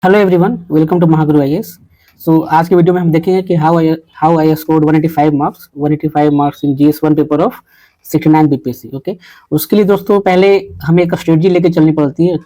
Hello everyone, welcome to Mahaguru IAS. So आज के video में हम देखेंगे कि how I scored 185 marks in GS one paper of 69 BPSC. Okay, उसके लिए दोस्तों पहले हमें एक स्ट्रेटजी लेके चलनी पड़ती है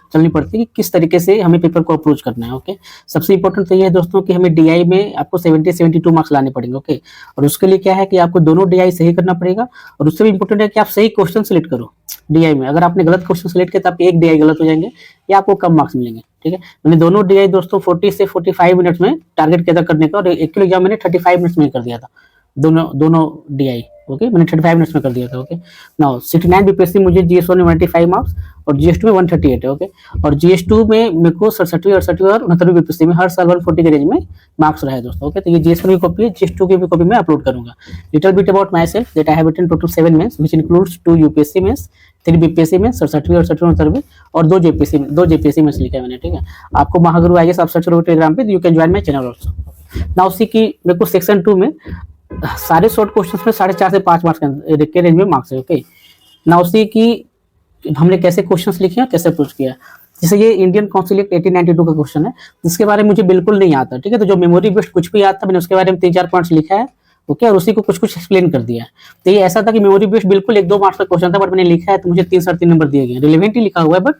कि किस तरीके से हमें पेपर को अप्रोच करना है। ओके, सबसे इंपॉर्टेंट तो ये है दोस्तों कि हमें डीआई में आपको 72 मार्क्स लाने पड़ेंगे। ओके, और उसके लिए क्या है कि आपको दोनों डीआई सही करना पड़ेगा, और उससे भी इंपॉर्टेंट है कि आप सही क्वेश्चन सेलेक्ट करो। डीआई में अगर आपने गलत क्वेश्चन सेलेक्ट किया तो आपके एक डीआई गलत हो जाएंगे या आपको कम मार्क्स मिलेंगे। ठीक है, मैंने दोनों डीआई दोस्तों 40 से 45 मिनट्स में टारगेट किया था करने का, और एक्चुअली एग्जाम मैंने 35 मिनट्स में कर दिया था। दोनों दोनों डीआई ओके मैंने 35 मिनट्स में कर दिया था। ओके, नाउ 69 बीपीएससी मुझे जीएस1 में 95 मार्क्स और जीएस2 में 138 है। ओके, और जीएस2 में मेरे को 67वीं 68वीं और 69वीं बीपीएससी में हर साल 140 के रेंज में मार्क्स रहे दोस्तों। ओके, तो ये जीएस1 की कॉपी है, जीएस2 की भी कॉपी मैं अपलोड करूंगा। Little bit about myself that I have written total 7 mains which includes 2 UPSC mains, 3 BPSC में 67वीं 68वीं 69वीं और 2 जेपीएससी में लिखा है मैंने। ठीक है, आपको महागुरु आईएएस आप सर्च करोगे टेलीग्राम पे, you can join my channel also. Now see की मेरे को सेक्शन 2 में सारे शॉर्ट क्वेश्चंस में 4.5 से 5 मार्क्स के रेंज में मार्क्स है। ओके, नाउ सी की हमने कैसे क्वेश्चंस लिखे हैं, कैसे अप्रोच किया। जैसे ये इंडियन काउंसिल एक्ट 1892 का क्वेश्चन है, जिसके बारे में मुझे बिल्कुल नहीं आता। ठीक है, तो जो मेमोरी बेस्ड कुछ भी आता मैंने उसके बारे में 3-4 पॉइंट्स लिखा है। ओके, और उसी को कुछ कुछ एक्सप्लेन कर दिया है। तो ये ऐसा था कि मेमोरी बेस्ड बिल्कुल 1-2 मार्क्स का क्वेश्चन था, बट मैंने लिखा है तो मुझे 3-3.5 नंबर दिए गए। रिलेवेंट ही लिखा हुआ है, बट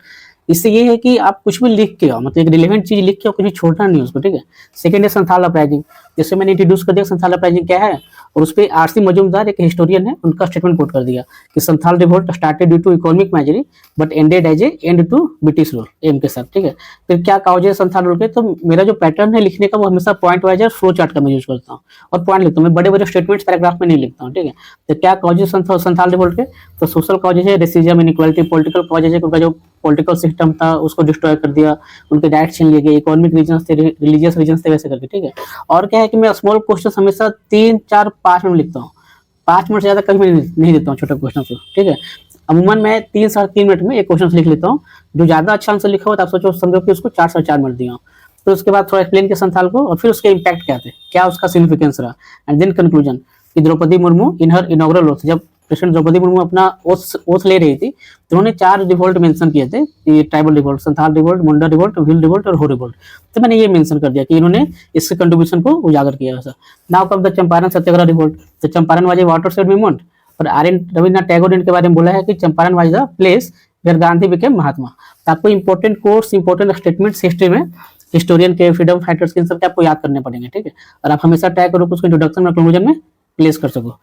इससे ये है कि आप कुछ भी लिख के आओ, मतलब एक रिलेवेंट चीज लिख के आओ, कुछ भी छोड़ना नहीं उसको। ठीक है, सेकंड है संथाल अपराइजिंग, जैसे मैंने इंट्रोड्यूस कर दिया संथाल अपराइजिंग क्या है, और उस पर आरसी मजूमदार एक हिस्टोरियन है, उनका स्टेटमेंट कोट कर दिया कि Santhal revolt started due to economic misery but ended as a end to British rule एम के साथ। ठीक है, फिर क्या काउज है संथाल रूल के, तो मेरा जो पैटर्न है लिखने का वो हमेशा पॉइंट वाइज फ्लो चार्ट का मैं यूज करता हूँ और पॉइंट लिखता हूँ। मैं बड़े बड़े स्टेटमेंट्स पैराग्राफ में नहीं लिखता हूँ। ठीक है, तो क्या काउजेज संथाल रिवोल्ट के, तो सोशल काउजेज है रेसिज्म इनइक्वालिटी, पॉलिटिकल काउजेज है उनका जो पॉलिटिकल सिस्टम था उसको डिस्ट्रॉय कर दिया, उनके राइट्स छीन लिए गए, इकोनॉमिक रीजंस थे, रिलीजियस रीजंस थे, वैसे करके। ठीक है, और क्या है कि मैं स्मॉल क्वेश्चन हमेशा 3-4-5 मिनट लिखता हूँ, 5 मिनट से ज्यादा कभी नहीं देता हूँ छोटे क्वेश्चन को। ठीक है, अमूमन मैं 3-3.5 मिनट में एक क्वेश्चन लिख लेता हूँ। जो ज्यादा अच्छा आंसर लिखा हो तो आप सोचो समझो कि उसको 4-4.5 मिनट दिया हूँ। तो उसके बाद थोड़ा एक्सप्लेन किया संथाल को, और फिर उसके इम्पैक्ट क्या थे, क्या उसका सिग्निफिकेंस रहा, एंड देन कंक्लूजन कि द्रौपदी मुर्मू इन हर इनॉग्रल ओथ, जब प्रेसिडेंट द्रौपदी मुर्मू अपना ओथ ले रही थी तो उन्होंने 4 रिवोल्ट मेंशन किए थे, ये ट्राइबल रिवोल्ट, संथाल रिवोल्ट, मुंडा रिवोल्ट, भील रिवोल्ट और हो रिवोल्ट। तो मैंने ये मेंशन कर दिया कि इन्होंने इसके कंट्रीब्यूशन को उजागर किया। वैसा now come the Champaran Satyagraha revolt, तो Champaran was a watershed movement, और रविन्द्रनाथ टैगोर इनके बारे में बोला है कि Champaran was the place where Gandhi became Mahatma. तो आपको important quotes, important statements history में हिस्टोरियन के, फ्रीडम फाइटर्स के, इन सब के आपको याद करने पड़ेंगे। ठीक है, और आप हमेशा ट्राई करो उसको इंट्रोडक्शन और कंक्लूजन में प्लेस कर सको।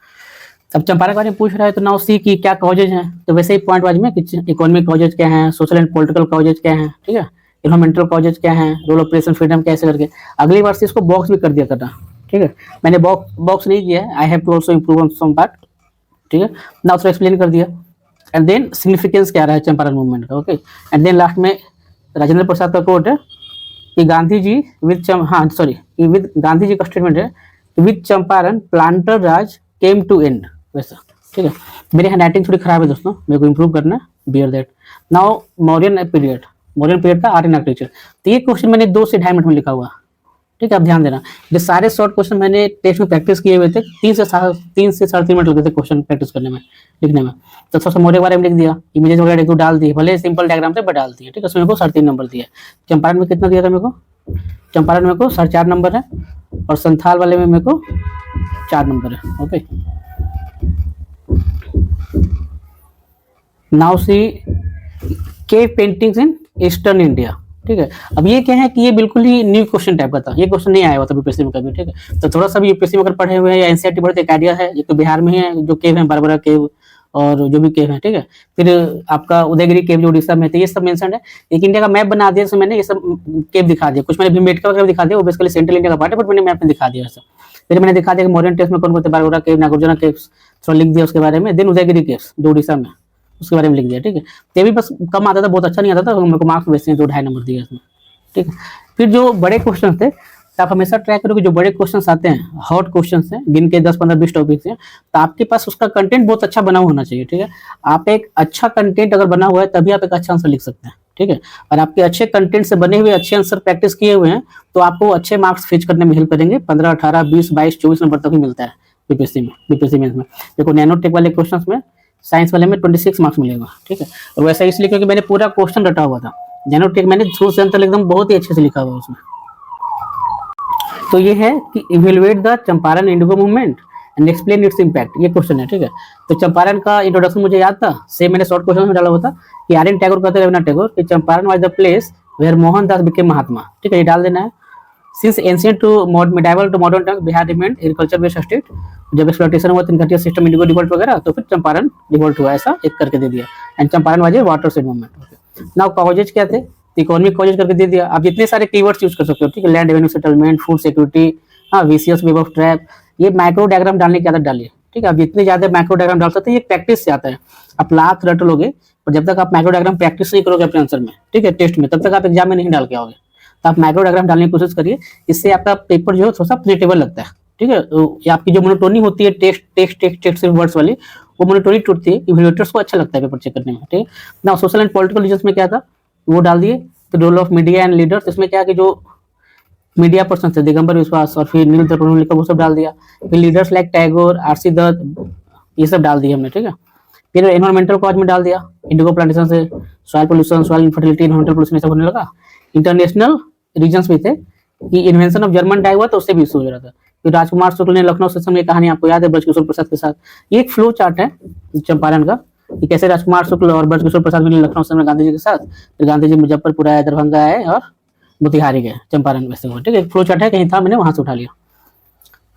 अब चंपारण के बारे में पूछ रहा है तो नाउ सी की क्या कॉजेज हैं, तो वैसे ही पॉइंट वाइज में इकोनॉमिक कॉजेज क्या हैं, सोशल एंड पॉलिटिकल कॉजेज क्या हैं, ठीक है, इन्वायरमेंटल कॉजेज क्या हैं, role of press and freedom कैसे करके। अगली बार से इसको बॉक्स भी कर दिया करना। ठीक है, मैंने बॉक्स नहीं किया है, I have to also improve on some part. ठीक है, नाउ उसको एक्सप्लेन कर दिया, एंड देन सिग्निफिकेंस क्या रहा है चंपारण मूवमेंट का। ओके, एंड देन लास्ट में राजेंद्र प्रसाद का कोट है कि गांधी जी विद गांधी जी का स्टेटमेंट है, with Champaran planter Raj came to end, वैसा। ठीक है, मेरी हैंड राइटिंग थोड़ी खराब है दोस्तों, मेरे को इंप्रूव करना है, bear that. Now Mauryan period का आर्यन आर्किटेक्चर, तो ये क्वेश्चन मैंने 2 से 2.5 मिनट में लिखा हुआ। ठीक है, आप ध्यान देना, ये सारे शॉर्ट क्वेश्चन मैंने टेस्ट में प्रैक्टिस किए हुए थे, 3 से 3.5 मिनट लगे थे क्वेश्चन प्रैक्टिस करने में, लिखने में। तो थोड़ा सा मौर्य के बारे में लिख दिया, इमेजेस वगैरह एक डाल दिए, भले सिंपल डायग्राम से बट डाल दिए। ठीक है, उसमें मेरे को 3.5 नंबर दिया। चंपारण में कितना दिया था मेरे को, चंपारण में को 4.5 नंबर है, और संथाल वाले में मेरे को 4 नंबर है। Okay, now see cave paintings in eastern India. ठीक है, अब ये क्या है कि ये बिल्कुल ही न्यू क्वेश्चन टाइप का था, ये क्वेश्चन नहीं आया हुआ था यूपीएससी में कभी। ठीक है, तो थोड़ा सा भी यूपीएससी में अगर पढ़े हुए हैं या एनसीईआरटी पढ़ते एक आइडिया है। ये तो बिहार में ही है जो केव है, बारबरा केव और जो भी केव है। ठीक है, फिर आपका उदयगिरी केव जो उड़ीसा में थे, ये सब मेंशन है। एक इंडिया का मैप बना दिया, तो मैंने ये सब केव दिखा दिया, कुछ मैंने भीमबेटका वगैरह दिखा दिया, वो बेसिकली सेंट्रल इंडिया का पार्ट है, बट मैंने मैप में दिखा दिया सब। फिर मैंने दिखा दिया कि मॉडर्न टेस्ट में कौन कौन थे, बारबरा केव, नागार्जुना केव्स, थोड़ा लिख दिया उसके बारे में। देन उदयगिरी केव्स जो उड़ीसा में, उसके बारे में लिख दिया। ठीक है, तो भी बस कम आता था, बहुत अच्छा नहीं आता था, मेरे को मार्क्स वैसे 2-2.5 नंबर दिए इसमें। ठीक है, फिर जो बड़े क्वेश्चन थे, तो आप हमेशा ट्राई करो कि जो बड़े क्वेश्चंस आते हैं, हॉट क्वेश्चंस हैं, दिन के 10-15-20 टॉपिक्स हैं, तो आपके पास उसका कंटेंट बहुत अच्छा बना होना चाहिए। ठीक है, आप एक अच्छा कंटेंट अगर बना हुआ है तभी आप एक अच्छा आंसर लिख सकते हैं। ठीक है, और आपके अच्छे कंटेंट से बने हुए अच्छे आंसर प्रैक्टिस किए हुए हैं तो आपको अच्छे मार्क्स फेच करने में हेल्प करेंगे। 15, 18, 20, 22, 24 नंबर तक ही मिलता है बीपीएससी में। देखो नैनो टेक वाले क्वेश्चन में, साइंस वाले में 26 मार्क्स मिलेगा। ठीक है, और वैसा इसलिए क्योंकि मैंने पूरा क्वेश्चन रटा हुआ था, जेनोटेक मैंने सोच से अंतर एकदम बहुत ही अच्छे से लिखा हुआ है उसमें। तो ये है कि evaluate the Champaran Indigo movement and explain its impact, ये क्वेश्चन है, ठीक है। तो चंपारण का इंट्रोडक्शन मुझे याद था, सेम मैंने शॉर्ट क्वेश्चन में डाला हुआ था कि आर एन टैगोर कहते हैं रविन्द्रनाथ टैगोर कि Champaran was the place where Mohandas became Mahatma, ठीक है, ये डाल देना है। Since ancient to medieval to modern times Bihar remained agriculture based state, जब एक्सप्लॉयटेशन हुआ तिनकटिया सिस्टम इंडिगो रिवोल्ट वगैरह, तो फिर चंपारण रिवोल्ट हुआ, ऐसा एक करके दे दिया। And Champaran was A water shade movement. Now causes क्या थे, इकोनॉमिक कॉजेज करके दे दिया। आप जितने सारे कीवर्ड्स यूज कर सकते हो, ठीक है, land revenue settlement, food security, हाँ, विशियस वेब ऑफ ट्रैप, ये माइक्रो डायग्राम डालने की आदत डालिए, ठीक है। आप जितने ज्यादा माइक्रो डायग्राम डाल सकते हैं, ये प्रैक्टिस से आता है। आप लाख रट लोगे, पर जब तक आप माइक्रो डायग्राम प्रैक्टिस नहीं करोगे अपने आंसर में, ठीक है, टेस्ट में, तब तक आप एग्जाम में नहीं डाल के आओगे। तो आप माइक्रो डायग्राम डालने की कोशिश करिए, इससे आपका पेपर जो है थोड़ा सा प्रेडिक्टेबल लगता है, ठीक है। आपकी जो मोनोटोनी होती है text text text text words वाली, वो मोनोटोनी टूटती है, इवैल्यूएटर्स को अच्छा लगता है पेपर चेक करने में, ठीक है ना। सोशल एंड पॉलिटिकल रीजंस में क्या था वो डाल दिए। तो role of media and leaders, इसमें क्या कि जो मीडिया पर्सन थे दिगंबर विश्वास और फिर नील त्रिपुरारी का वो सब डाल दिया। फिर लीडर्स लाइक टैगोर, आरसी दत्त, ये सब डाल दिया हमने, ठीक है। फिर एनवायरमेंटल कॉज में डाल दिया, इंडिगो प्लांटेशन से soil pollution, soil infertility, environmental pollution सब होने लगा। इंटरनेशनल रीजंस भी थे कि इन्वेंशन ऑफ जर्मन डाई हुआ तो उससे भी इशू हो रहा था। फिर राजकुमार शुक्ल ने लखनऊ सेशन में कहानी आपको याद है ब्रजकिशोर प्रसाद के साथ, ये एक फ्लो चार्ट है चंपारण का कि कैसे राजकुमार शुक्ल और ब्रजकिशोर प्रसाद मिले लखनऊ सेशन में गांधी जी के साथ। फिर गांधी जी मुजफ्फरपुर आए, दरभंगा आए और मोतिहारी गए, चंपारण वैसे हुआ, ठीक है। फ्लो चार्ट है, कहीं था मैंने वहां से उठा लिया।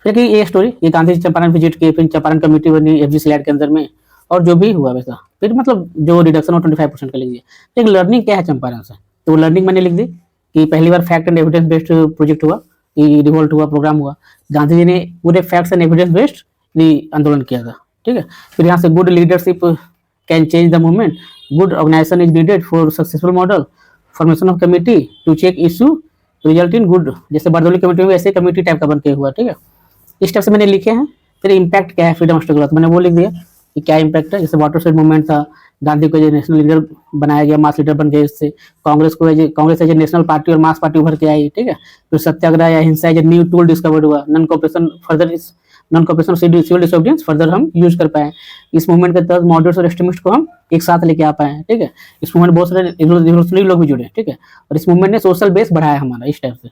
फिर ये स्टोरी, ये गांधी जी चंपारण विजिट किए, फिर चंपारण कमेटी बनी एफजी स्लैड के अंदर में, और जो भी हुआ वैसा। फिर मतलब जो रिडक्शन हो 25% का लिख दिया। एक लर्निंग क्या है चंपारण से, तो लर्निंग मैंने लिख दी कि पहली बार fact and evidence based project हुआ, कि रिवोल्ट हुआ, प्रोग्राम हुआ। गांधी जी ने पूरे फैक्ट्स एंड एविडेंस बेस्ड आंदोलन किया था, ठीक है। फिर यहाँ से good leadership can change the movement, good organisation is needed for successful model, formation of committee to check issue result in good, जैसे बरदौली कमेटी में ऐसे कमेटी टाइप का बन के हुआ, ठीक है। इस टाइप से मैंने लिखे हैं। फिर इम्पैक्ट क्या है फ्रीडम स्ट्रगल, तो मैंने वो लिख दिया कि क्या इम्पैक्ट है। जैसे वाटर शेड मूवमेंट था, गांधी को नेशनल लीडर बनाया गया, मास लीडर बन गए, इससे Congress as a national party और मास पार्टी उभर के आई, ठीक है। फिर सत्याग्रह या हिंसा as a new tool discovered हुआ, non cooperation civil disobedience further हम यूज कर पाए। इस मूवमेंट के तहत मॉडरेट्स और एक्सट्रीमिस्ट को हम एक साथ लेके आ पाए, ठीक है। इस मूवमेंट बहुत सारे रिवोल्यूशनरी लोग भी जुड़े, ठीक है। और इस मूवमेंट ने सोशल बेस बढ़ाया हमारा, इस टाइप से,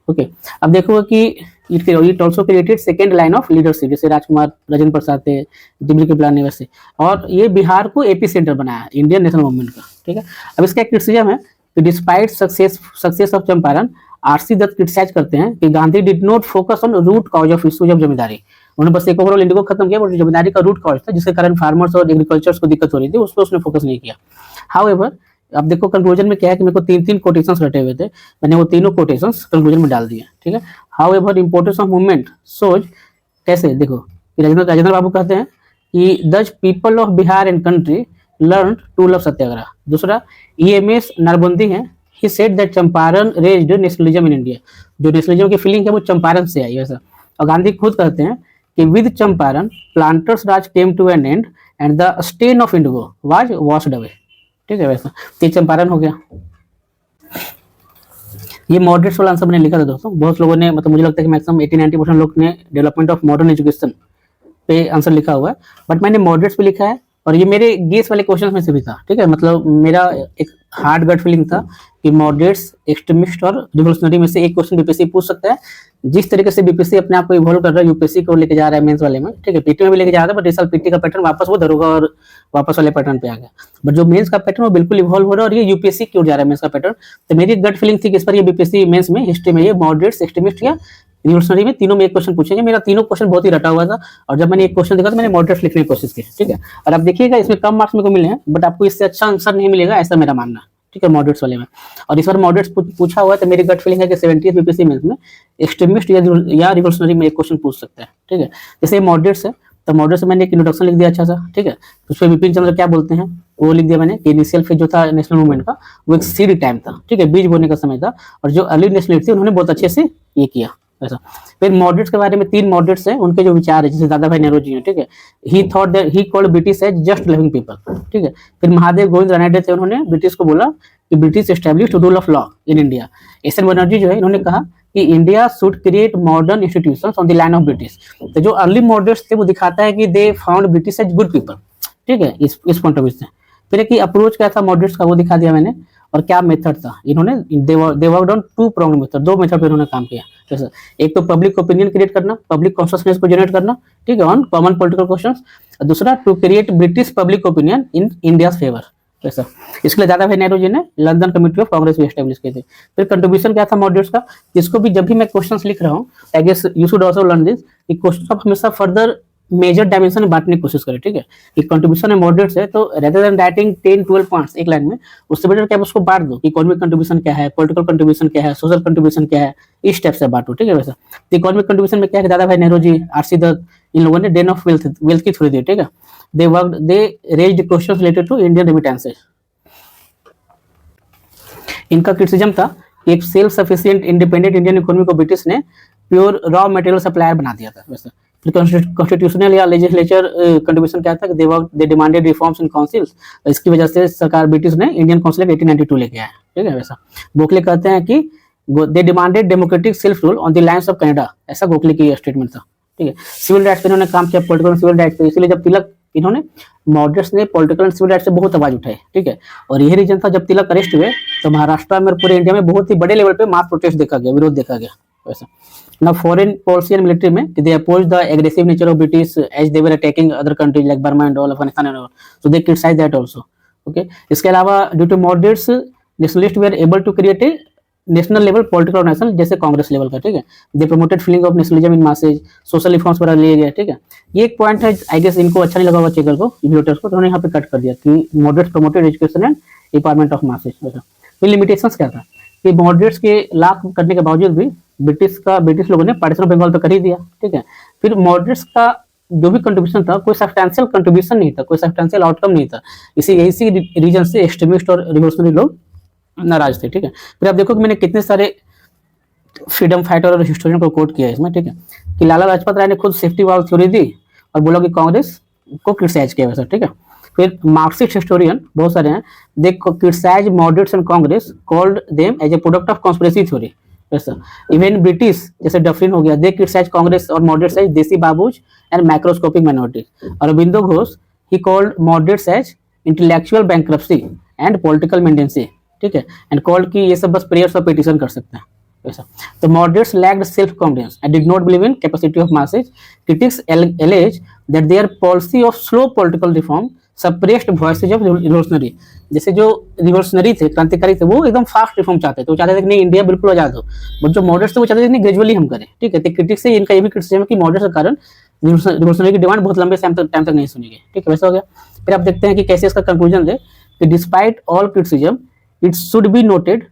ओके। अब देखो कि it also created second line of leadership, जैसे राजकुमार, राजेंद्र प्रसाद थे, दिल्ली के प्लान वैसे, और ये बिहार को एपी सेंटर बनाया इंडियन नेशनल मूवमेंट का, ठीक है। अब इसका एक क्रिटिसिज्म है कि despite success of Champaran, RC Dutt criticise करते हैं कि Gandhi did not focus on root cause of issues of zamindari. उन्होंने बस एक ओवरऑल इंडिगो खत्म किया, बट जमींदारी का रूट कॉज था जिसके कारण फार्मर्स और एग्रीकल्चर्स को दिक्कत हो रही थी, उस पर उसने फोकस नहीं किया। हाउएवर अब देखो कंक्लूजन में क्या है कि मेरे को तीन कोटेशंस रटे हुए थे, मैंने वो तीनों कोटेशंस कंक्लूजन में डाल दिए, ठीक है। However importance of movement shows, कैसे देखो कि राजेंद्र बाबू कहते हैं कि these people of Bihar and country learn to love satyagraha. दूसरा EMS नरबंदी है, he said that Champaran raised nationalism in India, जो नेशनलिज्म की फीलिंग है वो चंपारण से आई वैसा। और गांधी खुद कहते हैं कि with Champaran planters Raj came to an end and the stain of indigo was washed away, ठीक है। वैसा ये चंपारण हो गया। ये मॉडरेट्स वाला आंसर मैंने लिखा था दोस्तों, बहुत लोगों ने, मतलब मुझे लगता है कि मैक्सिमम 80-90% लोग ने डेवलपमेंट ऑफ मॉडर्न एजुकेशन पे आंसर लिखा हुआ है, बट मैंने मॉडरेट्स पे लिखा है। और ये मेरे गेस वाले क्वेश्चन में से भी था, ठीक है। मतलब मेरा एक हार्ड गट फीलिंग था कि मॉडरेट्स, एक्सट्रीमिस्ट और रिवोल्यूशनरी में से एक क्वेश्चन बीपीएससी पूछ सकता है। जिस तरीके से बीपीएससी अपने आप को इवॉल्व कर रहा है, यूपीएससी को लेके जा रहा है मेंस वाले में, ठीक है, पीटी में भी लेके जा रहा है, बट इस साल पीटी का पैटर्न वापस वो दरोगा और वापस वाले पैटर्न पे आ गया। बट जो मेंस का पैटर्न वो बिल्कुल इवॉल्व हो रहा है और ये यूपीएससी की ओर जा रहा है मेंस का पैटर्न। तो मेरी गट फीलिंग थी कि इस पर ये बीपीएससी मेंस में हिस्ट्री में ये मॉडरेट्स, एक्सट्रीमिस्ट या रिवोल्यूशनरी में तीनों में एक क्वेश्चन पूछेंगे। मेरा तीनों क्वेश्चन बहुत ही रटा हुआ था, और जब मैंने एक क्वेश्चन देखा तो मैंने मॉडरेट्स लिखने की कोशिश की, ठीक है। और अब देखिएगा इसमें कम मार्क्स मेरे को मिले हैं, बट आपको इससे अच्छा आंसर नहीं मिलेगा, ऐसा मेरा मानना है, ठीक है, मॉडरेट्स वाले में। और इस बार मॉडरेट्स पूछा हुआ है तो मेरी गट फीलिंग है कि 70th बीपीएससी मेंस में एक्सट्रीमिस्ट या रिवोल्यूशनरी में एक क्वेश्चन पूछ सकता है, ठीक है। जैसे मॉडरेट्स है तो मॉडरेट्स से मैंने एक इंट्रोडक्शन लिख दिया अच्छा सा, ठीक है। उस पर विपिन चंद्र क्या बोलते हैं वो लिख दिया मैंने। इनिशियल फेज जो था नेशनल मूवमेंट का वो एक सीड टाइम था, ठीक है, बीज बोने का समय था, और जो अर्ली नेशनलिस्ट थे उन्होंने बहुत अच्छे से ये किया ऐसा। फिर मॉडरेट्स के बारे में 3 मॉडरेट्स हैं, उनके जो विचार है, जैसे दादा भाई नेहरू जी हैं, ठीक है। He thought that he called British as just living people, ठीक है। फिर महादेव गोविंद रानडे थे, उन्होंने ब्रिटिश को बोला कि British established rule of law in India. SN. Banerjee जो है इन्होंने कहा कि India should create modern institutions on the land of British. तो जो अर्ली मॉडरेट्स थे वो दिखाता है कि they found British as good people, ठीक है, इस पॉइंट ऑफ व्यू से। फिर एक अप्रोच क्या था मॉडरेट्स का वो दिखा दिया मैंने। और क्या मेथड था। इन्होंने they worked on two prong method, दो मेथड पे इन्होंने काम किया। जैसे एक तो पब्लिक ओपिनियन क्रिएट करना, पब्लिक कॉन्शियसनेस को जनरेट करना, ठीक है, ऑन कॉमन पॉलिटिकल क्वेश्चंस। और दूसरा to create British public opinion in India favour. ऐसा इसके लिए दादा भाई नेहरू जी ने लंदन कमेटी ऑफ कांग्रेस भी एस्टेब्लिश की थी। फिर कंट्रीब्यूशन क्या था मॉडरेट्स का, जिसको भी जब भी मैं क्वेश्चंस लिख रहा हूँ, I guess you should also learn this, कि क्वेश्चन आप हमेशा फर्दर मेजर डायमेंशन में बांटने की कोशिश करें, ठीक है। कि कंट्रीब्यूशन में मॉडरेट्स है, तो रेदर देन राइटिंग 10-12 पॉइंट्स एक लाइन में, उससे बेटर क्या उसको बांट दो कि इकोनॉमिक कंट्रीब्यूशन क्या है, पॉलिटिकल कंट्रीब्यूशन क्या है, सोशल कंट्रीब्यूशन क्या है, इस टाइप से बांटो, ठीक है। वैसा इकोनॉमिक कंट्रीब्यूशन में क्या है, दादा भाई नेहरू जी, आरसी दत्त, इन लोगों ने डेन ऑफ वेल्थ की थ्योरी दी, ठीक है। They raised questions related to Indian remittances. इनका क्रिटिसिज्म था कि एक self sufficient independent Indian economy को ब्रिटिश ने प्योर रॉ मटेरियल सप्लायर बना दिया था। वैसे फिर कॉन्स्टिट्यूशनल या लेजिस्लेचर कंट्रीब्यूशन क्या था कि they demanded reforms in councils. इसकी वजह से सरकार ब्रिटिश ने इंडियन काउंसिल 1892 लेके आया, ठीक है। वैसा गोखले कहते हैं कि they demanded democratic self rule on the lines of Canada, ऐसा गोखले की स्टेटमेंट था, ठीक है। सिविल राइट्स पे इन्होंने काम किया, पॉलिटिकल एंड सिविल राइट्स पे, इसलिए जब तिलक, इन्होंने मॉडरेट्स ने पॉलिटिकल एंड सिविल राइट्स से बहुत आवाज उठाई, ठीक है। और यही रीजन था जब तिलक अरेस्ट हुए तो महाराष्ट्र में और पूरे इंडिया में बहुत ही बड़े लेवल पे मास प्रोटेस्ट देखा गया, विरोध देखा गया। वैसा ना फॉरेन पॉलिसी एंड मिलिट्री में they oppose the aggressive nature of British as they were attacking other countries like Burma and all, Afghanistan and all, so they criticise that also, okay. इसके अलावा due to moderates nationalist we are able to create a national level political organisation, जैसे Congress level का, ठीक है। They promoted feeling of nationalism in masses, social reforms वगैरह लिए गए, ठीक है। ये एक पॉइंट है, आई गेस इनको अच्छा नहीं लगा होगा चेकर को, व्यूअर्स को, तो उन्होंने यहाँ पे कट कर दिया कि moderates promoted education and empowerment of masses. फिर लिमिटेशंस क्या था कि मॉडरेट्स के लाख करने के बावजूद भी ब्रिटिश लोगों ने पार्टीशन ऑफ बंगाल तो कर ही दिया, ठीक है। फिर मॉडरेट्स का जो भी कंट्रीब्यूशन था, कोई सब्सटेंशियल कंट्रीब्यूशन नहीं था, कोई सब्सटेंशियल आउटकम नहीं था। इसी रीजन से एक्सट्रीमिस्ट और रिवोल्यूशनरी लोग नाराज थे, ठीक है। फिर आप देखो कि मैंने कितने सारे फ्रीडम फाइटर और हिस्टोरियन को कोट किया है इसमें, ठीक है। कि लाला लाजपत राय ने खुद सेफ्टी वाल थ्योरी दी और बोला कि कांग्रेस को क्रिटिसाइज किया वैसा, ठीक है। फिर मार्क्सिस्ट हिस्टोरियन बहुत सारे हैं, they criticise moderates and Congress, called them as a product of conspiracy theory. वैसा इवन ब्रिटिश जैसे डफरिन हो गया, दे क्रिटिसाइज कांग्रेस और moderates as desi babus and macroscopic minorities. Aurobindo Ghosh, he called moderates as intellectual bankruptcy and political mendicancy, ठीक है। And called कि ये सब बस प्रेयर्स और पिटीशन कर सकते हैं वैसा। तो moderates lacked self confidence and did not believe in capacity of masses. Critics alleged that their policy of slow political reform suppressed voices of revolutionary. जैसे जो रिवोल्यूशनरी थे, क्रांतिकारी थे, वो एकदम फास्ट रिफॉर्म चाहते थे, वो चाहते थे कि नहीं इंडिया बिल्कुल आजाद हो। बट जो मॉडरेट्स थे वो चाहते थे नहीं ग्रेजुअली हम करें, ठीक है। तो क्रिटिक्स से इनका ये भी क्रिटिसिज्म है कि मॉडरेट्स के कारण रिवोल्यूशनरी की डिमांड बहुत लंबे टाइम तक नहीं सुनी गई, ठीक है। वैसा हो गया। फिर आप देखते हैं कि कैसे इसका कंक्लूजन दे कि despite all criticism it should be noted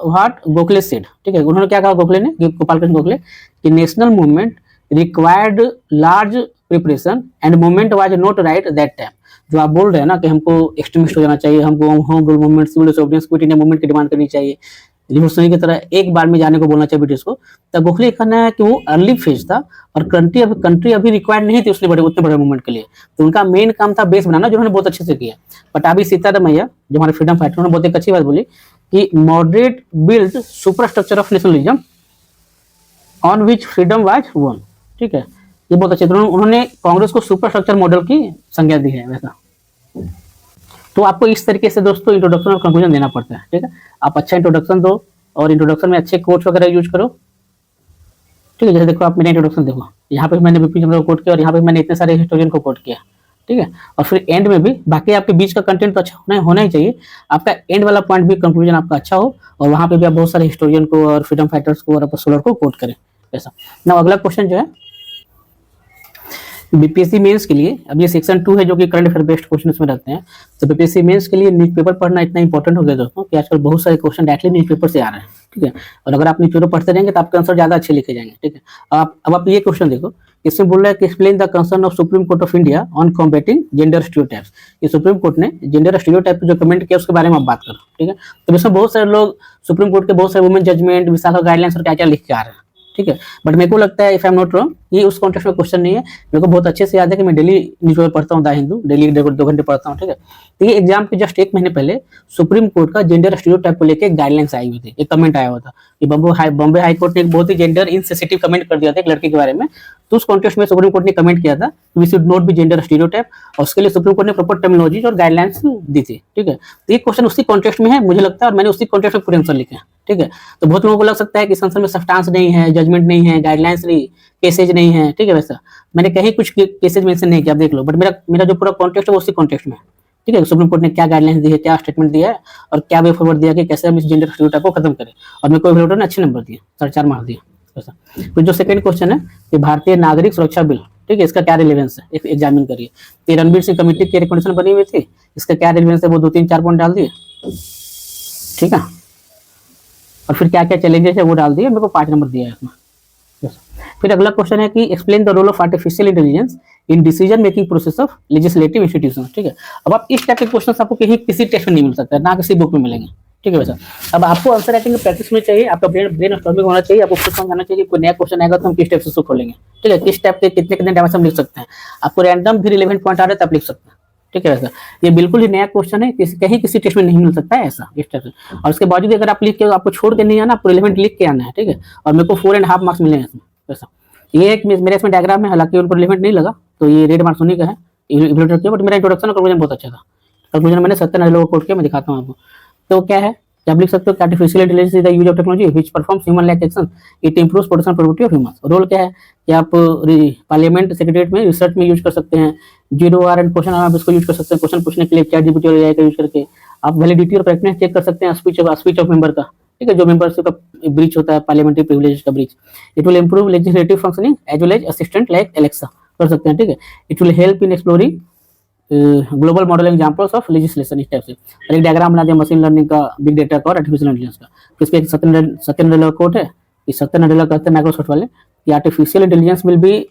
what Gokhale said, ठीक है। उन्होंने क्या कहा गोखले ने, गोपाल कृष्ण गोखले, कि national movement required large preparation and movement was not right that time. जो आप बोल रहे हैं ना कि हमको एक्सट्रीमिस्ट हो जाना चाहिए, हमको home rule movement, civil disobedience, quit India movement की डिमांड करनी चाहिए, रिवोल्यूशनरी की तरह एक बार में जाने को बोलना चाहिए ब्रिटिश को, तब गोखले कहना है कि वो अर्ली फेज था और कंट्री अभी रिक्वायर्ड नहीं थी उतने बड़े मूवमेंट के लिए। तो उनका मेन काम था बेस बनाना, जो उन्होंने बहुत अच्छे से किया। पटाभी सीतारमैया जो हमारे फ्रीडम फाइटर, उन्होंने बहुत एक अच्छी बात बोली कि moderate build super structure of nationalism on which freedom was one, ठीक है। ये बहुत अच्छे, उन्होंने कांग्रेस को सुपर स्ट्रक्चर मॉडल की संज्ञा दी है वैसा। तो आपको इस तरीके से दोस्तों इंट्रोडक्शन और कंक्लूजन देना पड़ता है, ठीक है। आप अच्छा इंट्रोडक्शन दो और इंट्रोडक्शन में अच्छे कोट्स वगैरह यूज करो, ठीक है। जैसे देखो आप मेरा इंट्रोडक्शन देखो, यहाँ पे मैंने बिपिन चंद्र को कोट किया और यहाँ पे मैंने इतने सारे हिस्टोरियन को कोट किया, ठीक है। और फिर एंड में भी बाकी आपके बीच का कंटेंट तो अच्छा होना ही चाहिए, आपका एंड वाला पॉइंट भी कंक्लूजन आपका अच्छा हो और वहाँ पे भी आप बहुत सारे हिस्टोरियन को और फ्रीडम फाइटर्स को और सोलर को कोट करें ऐसा। ना अगला क्वेश्चन जो है बीपीएससी मेंस के लिए, अब ये सेक्शन 2 है जो कि करंट अफेयर बेस्ड क्वेश्चन इसमें रहते हैं। तो बीपीएससी मेंस के लिए न्यूज़पेपर पढ़ना इतना इंपॉर्टेंट हो गया दोस्तों कि आजकल बहुत सारे क्वेश्चन डायरेक्टली न्यूज़पेपर से आ रहे हैं, ठीक है। और अगर आप न्यूज़पेपर पढ़ते रहेंगे तो आपके आंसर ज्यादा अच्छे लिखे जाएंगे, ठीक है। अब आप ये क्वेश्चन देखो, इसमें बोल रहा है कि explain the concern of supreme court of India on combating gender stereotypes. ये सुप्रीम कोर्ट ने जेंडर स्टीरियोटाइप जो कमेंट किया उसके बारे में आप बात करो, ठीक है। तो इसमें बहुत सारे लोग सुप्रीम कोर्ट के बहुत सारे वुमेन जजमेंट, विशाखा गाइडलाइंस और क्या क्या लिख के आ रहे हैं, ठीक है। बट मेरे को लगता है if I am not wrong ये उस कॉन्टेक्स्ट में क्वेश्चन नहीं है। मेरे को बहुत अच्छे से याद है कि मैं डेली न्यूज़पेपर पढ़ता हूँ, द हिंदू, डेली 2 घंटे पढ़ता हूँ, ठीक है। तो ये एग्जाम के जस्ट 1 महीने पहले सुप्रीम कोर्ट का जेंडर स्टीरियोटाइप को लेकर गाइडलाइंस आई हुई थी, एक कमेंट आया हुआ था कि बॉम्बे हाई कोर्ट ने एक बहुत ही जेंडर इनसेंसिटिव कमेंट कर दिया था एक लड़के के बारे में। तो उस कॉन्टेक्स्ट में सुप्रीम कोर्ट ने कमेंट किया था we should not be gender stereotype, और उसके लिए सुप्रीम कोर्ट ने प्रॉपर टर्मिनोलॉजी और गाइडलाइंस दी थी, ठीक है। तो ये क्वेश्चन उसी कॉन्टेक्स्ट में है मुझे लगता है, और मैंने उसी कॉन्टेक्स्ट में पूरे आंसर लिखे हैं, ठीक है। तो बहुत लोगों को लग सकता है कि इस आंसर में सब्सटेंस नहीं है, जजमेंट नहीं है, गाइडलाइंस नहीं, केसेज नहीं है, ठीक है। वैसा मैंने कहीं कुछ केसेज मेंशन नहीं किया, आप देख लो, बट मेरा जो पूरा कॉन्टेक्स्ट है वो उसी कॉन्टेक्स्ट में है, ठीक है। सुप्रीम कोर्ट ने क्या गाइडलाइंस दी है, क्या स्टेटमेंट दिया है, और क्या वे फॉरवर्ड दिया कि कैसे हम इस जेंडर स्टीरियोटाइप को खत्म करें, और मेरे को एवेलुएटर ने अच्छे नंबर दिए, 4.5 मार्क्स दिए। ऐसा फिर जो सेकंड क्वेश्चन है कि भारतीय नागरिक सुरक्षा बिल, ठीक है, इसका क्या रिलेवेंस है, एग्जामिन करिए। तो रणबीर सिंह कमेटी की रिकमेंडेशन बनी हुई थी, इसका क्या रिलेवेंस है, वो 2-3-4 पॉइंट डाल दिए, ठीक है। और फिर क्या क्या चैलेंजेस है वो डाल दिए, मेरे को 5 नंबर दिया है इसमें। फिर अगला क्वेश्चन है कि explain the role of artificial intelligence in decision making process of legislative institution, ठीक है। अब आप इस टाइप के क्वेश्चन आपको कहीं किसी टेस्ट में नहीं मिल सकता है, ना किसी बुक में मिलेंगे, ठीक है। वैसा अब आपको आंसर राइटिंग की प्रैक्टिस में चाहिए, आपका ब्रेन स्टॉर्मिंग होना चाहिए, आपको खुद समझना चाहिए कोई नया क्वेश्चन आएगा तो हम किस टाइप से उसको खोलेंगे, ठीक है, किस टाइप के कितने कितने डायमेंशन हम लिख सकते हैं। आपको रैंडम भी रिलेवेंट पॉइंट आ रहा है तो आप लिख सकते हैं, ठीक है। वैसा ये बिल्कुल ही नया क्वेश्चन है, कहीं किसी टेस्ट में नहीं मिल सकता है ऐसा, इस टाइप से। और उसके बावजूद अगर आप लिख के आपको छोड़ के नहीं आना, आपको रिलेवेंट लिख के आना है, ठीक है। और मेरे को 4.5 मार्क्स मिले हैं इसमें, ऐसा। ये एक मेरे इसमें डायग्राम है, हालांकि उनको रिलेवेंट नहीं लगा, तो ये रेड मार्क्स उन्हीं का है, इवैल्यूएटर किया, बट मेरा इंट्रोडक्शन और कंक्लूजन बहुत अच्छा था। कंक्लूजन मैंने 70 लोगों को कोट किया, मैं दिखाता हूँ आपको। तो क्या है, आप लिख सकते हो artificial intelligence is the use of technology which performs human like action, it improves production productivity of humans. Role क्या है कि आप पार्लियामेंट सेक्रेटरीट में रिसर्च में यूज कर सकते हैं, 0R एंड क्वेश्चन आप इसको यूज कर सकते हैं, क्वेश्चन पूछने के लिए चैट जीपीटी और एआई का यूज करके आप वैलिडिटी और करेक्टनेस चेक कर सकते हैं स्पीच ऑफ मेंबर का, ठीक है, जो मेंबरशिप का ब्रीच होता है, पार्लियामेंट्री प्रिविलेज का breach. It will improve legislative functioning as well as assistant like Alexa कर सकते हैं, ठीक है। It will help in exploring global model examples of legislation, इस टाइप से। और एक डायग्राम बना दिया मशीन लर्निंग का, बिग डेटा का और आर्टिफिशियल इंटेलिजेंस का। इस पे एक सत्य नडेला कोट है, इस सत्य नडेला कहते हैं माइक्रोसॉफ्ट वाले कि artificial intelligence will be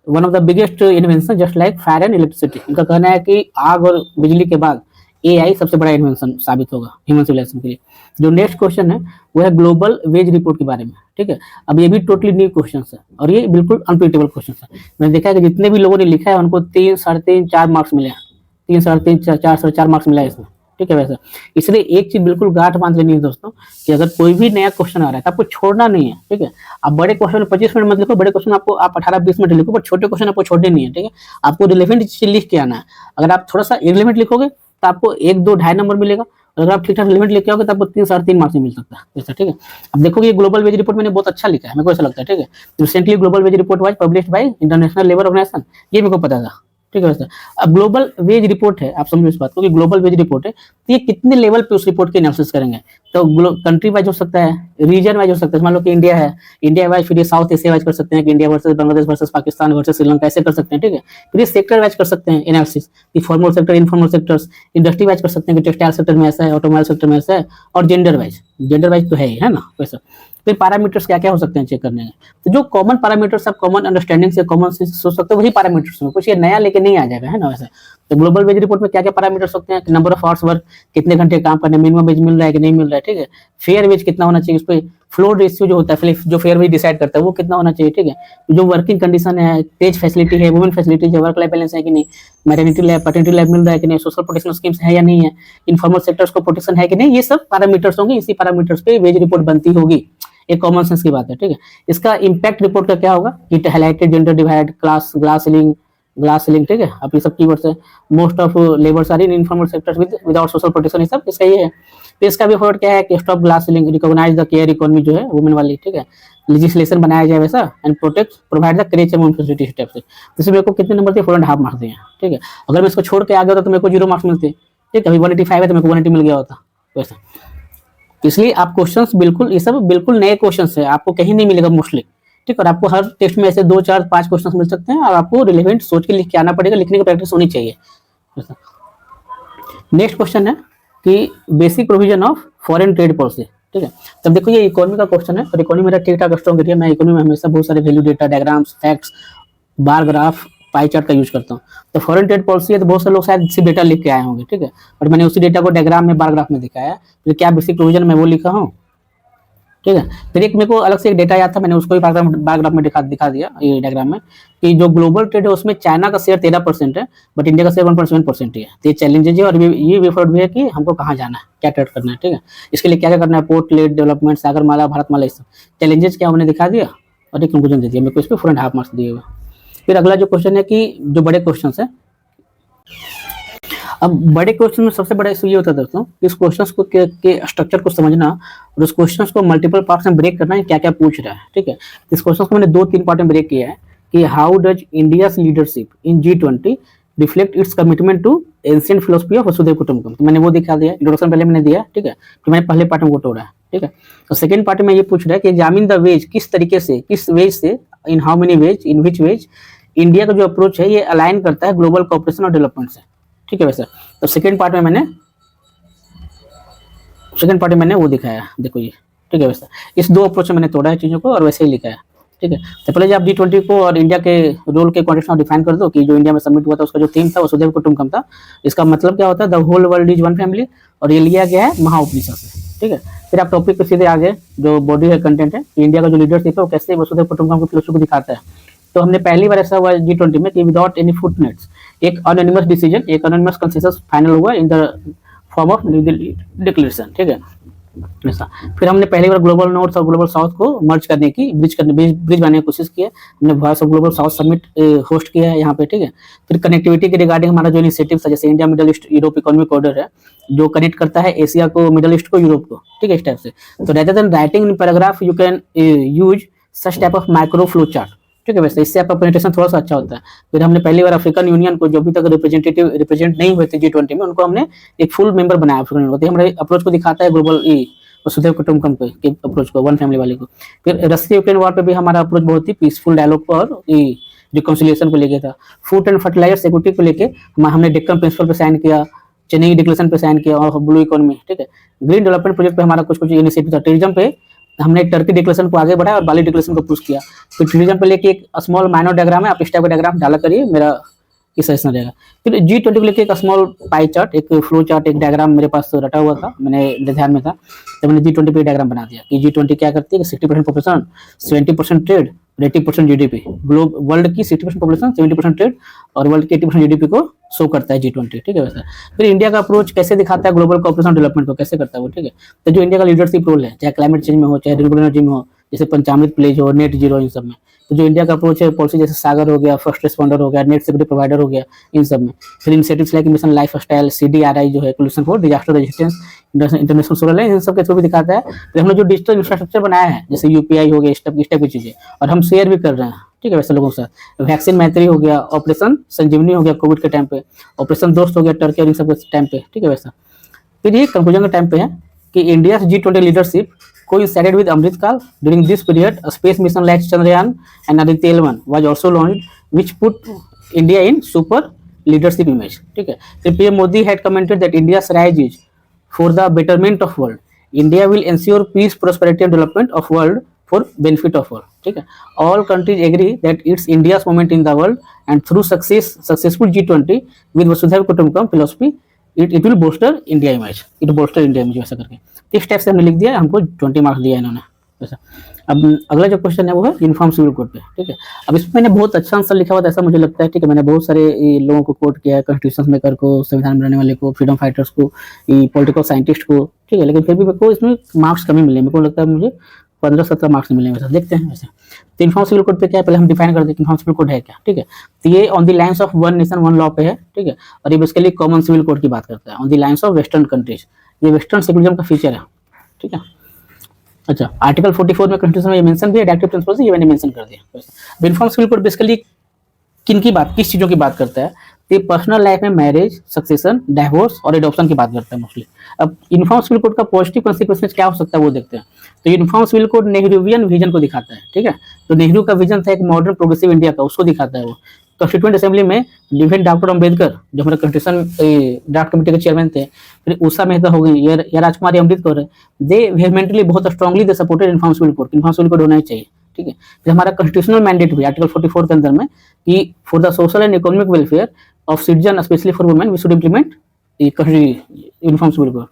one of the biggest invention just like fire and electricity. इनका कहना है कि आग और बिजली के बाद एआई सबसे बड़ा इन्वेंशन साबित होगा ह्यूमन सिविलाइजेशन के लिए। जो नेक्स्ट क्वेश्चन है वो है ग्लोबल वेज रिपोर्ट के बारे में, ठीक है। अब ये भी टोटली न्यू क्वेश्चन है और ये बिल्कुल अनप्रिडिक्टेबल क्वेश्चन है। मैंने देखा है कि जितने भी लोगों ने लिखा है उनको 3, 3.5, 4 मार्क्स मिले हैं, 3, 3.5, 4, 4.5 मार्क्स मिला है इसमें, ठीक है। वैसे इसलिए एक चीज बिल्कुल गांठ बांध लेनी है दोस्तों कि अगर कोई भी नया क्वेश्चन आ रहा है तो आपको छोड़ना नहीं है, ठीक है। आप बड़े क्वेश्चन में 25 मिनट मत लिखो, बड़े क्वेश्चन आपको आप 18-20 मिनट लिखो, पर छोटे क्वेश्चन आपको छोड़ने नहीं है, ठीक है। आपको रिलेवेंट चीज लिख के आना है। अगर आप थोड़ा सा इरिलेवेंट लिखोगे तो आपको 1, 2, 2.5 नंबर मिलेगा, और अगर आप ठीक ठाक रिलेवेंट लेके आओगे तो आपको 3, 3.5 मार्क्स मिल सकता है, ऐसा, ठीक है। अब देखोगे ये ग्लोबल वेज रिपोर्ट मैंने बहुत अच्छा लिखा है, मेरे को ऐसा लगता है, ठीक है। Recently global wage report was published by International Labour Organization, ये मेरे को पता था, ठीक है। वैसे अब ग्लोबल वेज रिपोर्ट है, आप समझो इस बात को कि ग्लोबल वेज रिपोर्ट है, तो ये कितने लेवल पे उस रिपोर्ट के एनालिसिस करेंगे। तो कंट्री वाइज हो सकता है, रीजन वाइज हो सकता है, मान लो कि इंडिया है, इंडिया वाइज, फिर ये साउथ एशिया वाइज कर सकते हैं कि India versus Bangladesh versus Pakistan versus Sri Lanka, ऐसे कर सकते हैं, ठीक है। फिर ये सेक्टर वाइज कर सकते हैं एनालिसिस कि formal sector, informal sectors, industry wise कर सकते हैं कि टेक्सटाइल सेक्टर में ऐसा है, ऑटोमोबाइल सेक्टर में ऐसा है, और जेंडर वाइज तो है ना वैसा। फिर पैरामीटर्स क्या क्या हो सकते हैं चेक करने में, तो जो कॉमन पैरामीटर्स आप कॉमन अंडरस्टैंडिंग से कॉमन से सोच सकते हो वही पैरामीटर्स में, कुछ ये नया लेके नहीं आ जाएगा, है ना वैसे। तो ग्लोबल वेज रिपोर्ट में क्या क्या पैरामीटर्स होते हैं, नंबर ऑफ आवर्स वर्क, कितने घंटे काम करने, मिनिमम वेज मिल रहा है कि नहीं मिल रहा है, ठीक है। फेयर वेज कितना होना चाहिए, उस पर फ्लोर रेशियो जो होता है, जो फेयर वेज डिसाइड करता है वो कितना होना चाहिए, ठीक है। जो वर्किंग कंडीशन है, पेज फैसिलिटी है, वुमेन फैसिलिटी है, वर्क लाइफ बैलेंस है कि नहीं, मैटरनिटी लाइफ, पैटर्निटी लाइफ मिल रहा है कि नहीं, सोशल प्रोटेक्शन स्कीम्स है या नहीं है, इनफॉर्मल सेक्टर्स को प्रोटेक्शन है कि नहीं, ये सब पैरामीटर्स होंगे। इसी पैरामीटर्स पे वेज रिपोर्ट बनती होगी, एक कॉमन सेंस की बात है, ठीक है। इसका इंपैक्ट रिपोर्ट का क्या होगा, it highlighted gender divide, glass ceiling, ठीक है। अब ये सब कीवर्ड्स है। Most of labours are in informal sectors without social protection, ये सब इसका ये है। तो इसका भी फॉरवर्ड क्या है कि stop glass ceiling, recognise the care economy जो है वुमेन वाली, ठीक है। लेजिस्लेशन बनाया जाए वैसा, and provide the creche and facility step से। जैसे मेरे को कितने नंबर दिए, 4.5 मार्क्स दिए, ठीक है। अगर मैं इसको छोड़ के आ गया होता तो मेरे को 0 मार्क्स मिलते, ठीक है। अभी 185 है तो मेरे को 180 मिल गया होता वैसा। इसलिए आप क्वेश्चंस बिल्कुल, ये सब बिल्कुल नए क्वेश्चंस है, आपको कहीं नहीं मिलेगा मोस्टली, ठीक है। और आपको हर टेस्ट में ऐसे 2, 4, 5 क्वेश्चंस मिल सकते हैं, और आपको रिलेवेंट सोच के लिख के आना पड़ेगा, लिखने की प्रैक्टिस होनी चाहिए। नेक्स्ट क्वेश्चन है कि basic provision of foreign trade policy, ठीक है। तब देखो ये इकोनॉमी का क्वेश्चन है, और इकोनॉमी मेरा ठीक ठाक स्ट्रॉन्ग एरिया, मैं इकोनॉमी में हमेशा बहुत सारे value data, diagrams, facts, bar graph, pie chart का यूज करता हूँ। तो फॉरेन ट्रेड पॉलिसी है तो बहुत सारे लोग शायद सिर्फ डेटा लिख के आए होंगे, ठीक है। और मैंने उसी डेटा को डायग्राम में, बार ग्राफ में दिखाया है। तो क्या बेसिक प्रोविजन मैं वो लिखा हूँ, ठीक है। फिर एक मेरे को अलग से एक डेटा याद था, मैंने उसको भी बायोग्राफ में दिखा दिया ये डायग्राम में, कि जो ग्लोबल ट्रेड है उसमें चाइना का शेयर 13% है, बट इंडिया का शेयर 1.7% ही है। तो ये चैलेंजेज है, और ये वे फॉरवर्ड भी है कि हमको कहाँ जाना है, क्या ट्रेड करना है, ठीक है। इसके लिए क्या क्या करना है, port lead development, Sagarmala, Bharatmala, इस चैलेंजेस क्या उन्हें दिखा दिया और एक कंक्लूजन दे दिया। मेरे को इस पर 4.5 मार्क्स दिए हुए। फिर अगला जो क्वेश्चन है कि जो बड़े क्वेश्चन है, अब बड़े क्वेश्चन में सबसे बड़ा इशू ये होता है दोस्तों, इस क्वेश्चन को के स्ट्रक्चर को समझना और उस क्वेश्चन को मल्टीपल पार्ट्स में ब्रेक करना है, क्या क्या पूछ रहा है, ठीक है। इस क्वेश्चन को मैंने 2-3 पार्ट में ब्रेक किया है कि how does India's leadership in G20 reflect its commitment to ancient philosophy of Vasudhaiva Kutumbakam. तो मैंने वो दिखा दिया, इंट्रोडक्शन पहले मैंने दिया, ठीक है। तो मैंने पहले पार्ट में वो तोड़ा है, ठीक है। तो सेकंड पार्ट में ये पूछ रहा है कि एग्जामिन द वेज, किस तरीके से, किस वेज से, in how many ways, in which ways India का जो अप्रोच है ये अलाइन करता है ग्लोबल कोऑपरेशन और डेवलपमेंट से, ठीक है वैसे। तो सेकंड पार्ट में मैंने वो दिखाया, देखो ये, ठीक है वैसा। इस 2 अप्रोच में मैंने तोड़ा है चीज़ों को और वैसे ही लिखा है, ठीक है। तो पहले जब G20 को और इंडिया के रोल के कॉन्टेक्स्ट में डिफाइन कर दो कि जो इंडिया में सबमिट हुआ था उसका जो थीम था वसुधैव कुटुंबकम था। इसका मतलब क्या होता है, the whole world is one family, और ये लिया गया है महाउपनिषद से, ठीक है। फिर आप टॉपिक पे सीधे आगे, जो बॉडी है कंटेंट है, इंडिया का जो लीडरशिप है वो कैसे वसुधैव कुटुंबकम की फिलोसफी को दिखाता है। तो हमने पहली बार ऐसा हुआ G20 में कि विदाउट एनी फुटनोट्स एक अनोनिमस डिसीजन, एक अनोनिमस कंसेंसस फाइनल हुआ in the form of declaration, ठीक है ऐसा। फिर हमने पहली बार ग्लोबल नॉर्थ और ग्लोबल साउथ को मर्ज करने की, ब्रिज बनाने की कोशिश की है। हमने voice of global south summit host किया है यहाँ पे, ठीक है। फिर कनेक्टिविटी के रिगार्डिंग हमारा जो इनिशिएटिव था, जैसे India middle east Europe economic corridor है जो कनेक्ट करता है एशिया को, मिडल ईस्ट को, यूरोप को, ठीक है, इस टाइप से। तो rather than writing in paragraph you can use such type of micro flow chart, ठीक है वैसे। इससे आपका प्रेजेंटेशन थोड़ा सा अच्छा होता है। फिर हमने पहली बार अफ्रीकन यूनियन को, जो अभी तक रिप्रेजेंट नहीं हुए थे G20 में, उनको हमने एक फुल मेंबर बनाया अफ्रीकन यूनियन को। हमारे अप्रोच को दिखाता है ग्लोबल वसुधैव कुटुंबकम के अप्रोच को, वन फैमिली वाले को। फिर रशिया यूक्रेन वॉर पे भी हमारा अप्रोच बहुत ही पीसफुल डायलॉग को और रिकॉन्सिलिएशन को लेके था। फूड एंड फर्टिलाइजर सिक्योरिटी को लेके हमने डेक्कन प्रिंसिपल पे साइन किया, चेन्नई डिक्लेरेशन पे साइन किया, और ब्लू इकोनॉमी, ठीक है। ग्रीन डेवलपमेंट प्रोजेक्ट पे हमारा कुछ इनिशिएटिव था। टूरिज्म पे हमने टर्की डिक्लेरेशन को आगे बढ़ाया और बाली डिक्लेरेशन को पुश किया। फिर टूरिज्म पे लेके एक स्मॉल माइनर डायग्राम है, आप इस टाइप का डायग्राम डाला करिए, मेरा इस सजेशन रहेगा। फिर G20 को लेके एक स्मॉल पाई चार्ट, एक फ्लो चार्ट, एक डायग्राम मेरे पास रटा हुआ था, मैंने ध्यान में था, तो मैंने G20 पे डायग्राम बना दिया कि G20 क्या करती है कि 60% population, 70% trade, 80% GDP, globe world की 60% पॉपुलेशन, 70% ट्रेड और वर्ल्ड की 80% GDP को शो करता है G20, ठीक है वैसा। फिर इंडिया का अप्रोच कैसे दिखाता है ग्लोबल कोऑपरेशन डेवलपमेंट को, कैसे करता है वो, ठीक है। तो जो इंडिया का लीडरशिप रोल है, चाहे क्लाइमेट चेंज में हो, चाहे रिन्यूएबल एनर्जी में हो, जैसे पंचामृत प्लेज हो, नेट जीरो, इन सब में। तो जो इंडिया का अप्रोच है पॉलिसी, जैसे सागर हो गया, फर्स्ट रिस्पॉन्डर हो गया, नेट सिक्योरिटी प्रोवाइडर हो गया, इन सब में। फिर initiatives like mission lifestyle, CDRI जो है solution for disaster resistance, international solar line, इन सब के थ्रू भी दिखाता है। फिर हमने जो डिजिटल इंफ्रास्ट्रक्चर बनाया है, जैसे UPI हो गया, इस टाइप की चीजें, और हम शेयर भी कर रहे हैं, ठीक है वैसे लोगों के साथ। वैक्सीन मैत्री हो गया, ऑपरेशन संजीवनी हो गया कोविड के टाइम पे, ऑपरेशन दोस्त हो गया टर्की और इन सब के टाइम पे, ठीक है वैसा। फिर ये कंक्लूजन के टाइम पे है कि India G20 leadership coincided with Amrit Kaal. During this period, a space mission like Chandrayaan and Aditya L1 was also launched, which put India in super leadership image. ठीक है। फिर PM Modi had commented that India's rise is for the betterment of world. India will ensure peace, prosperity and development of world for benefit of all. ठीक है। All countries agree that it's India's moment in the world, and through successful G20 with Vasudhaiva Kutumbakam philosophy, it will bolster India image. It will bolster India image वैसा करके। इस type से हमने लिख दिया, हमको 20 मार्क्स दिया इन्होंने वैसा। अब अगला जो क्वेश्चन है वो है यूनिफॉर्म सिविल कोड पे, ठीक है। अब इसमें मैंने बहुत अच्छा आंसर लिखा हुआ था ऐसा मुझे लगता है, ठीक है। मैंने बहुत सारे लोगों को कोट किया है, कॉन्स्टिट्यूशन मेकर को, संविधान बनाने वाले को, फ्रीडम फाइटर्स को, पॉलिटिकल साइंटिस्ट को, ठीक है। लेकिन फिर भी मेरे को इसमें मार्क्स कमी मिले, मेरे को लगता है मुझे 15-17 मार्क्स मिले वैसा। देखते हैं वैसे। तो यूनिफॉर्म सिविल कोड पे क्या है, पहले हम डिफाइन कर दें यूनिफॉर्म सिविल कोड है क्या, ठीक है। तो ये on the lines of one nation one law पे है, ठीक है। और ये बेसिकली कॉमन सिविल कोड की बात करता है, on the lines of western countries. ये वेस्टर्न सेकुलरिज्म का फीचर है, ठीक है। अच्छा, आर्टिकल 44 में कॉन्स्टिट्यूशन में ये मेंशन भी है, डायरेक्टिव प्रिंसिपल से, ये मैंने मेंशन कर दिया। यूनिफॉर्म सिविल कोड बेसिकली किस चीज़ों की बात करता है, तो पर्सनल लाइफ में मैरिज, सक्सेशन, डाइवोर्स और एडॉप्शन की बात करता है मोस्टली। अब यूनिफॉर्म सिविल कोड का पॉजिटिव कॉन्सिक्वेंसेस क्या हो सकता है वो देखते हैं। तो uniform civil code Nehruvian vision को दिखाता है, ठीक है। तो नेहरू का विजन था एक मॉडर्न प्रोग्रेसिव इंडिया का, उसको दिखाता है वो। कॉन्स्टिट्यूएंट असेंबली में डिफेंट डॉक्टर अम्बेडकर जो हमारे कॉन्स्टिट्यूशन ड्राफ्ट कमेटी के चेयरमैन थे, फिर उषा मेहता हो गई या राजकुमारी अमृत कौर, दे वेहमेंटली बहुत strongly they supported uniform civil code. Uniform civil code होना ही चाहिए, ठीक है। फिर हमारा कॉन्स्टिट्यूशनल मैंडेट भी आर्टिकल 44 के अंदर में कि for the social and economic welfare of citizen specially for women we should implement uniform civil code.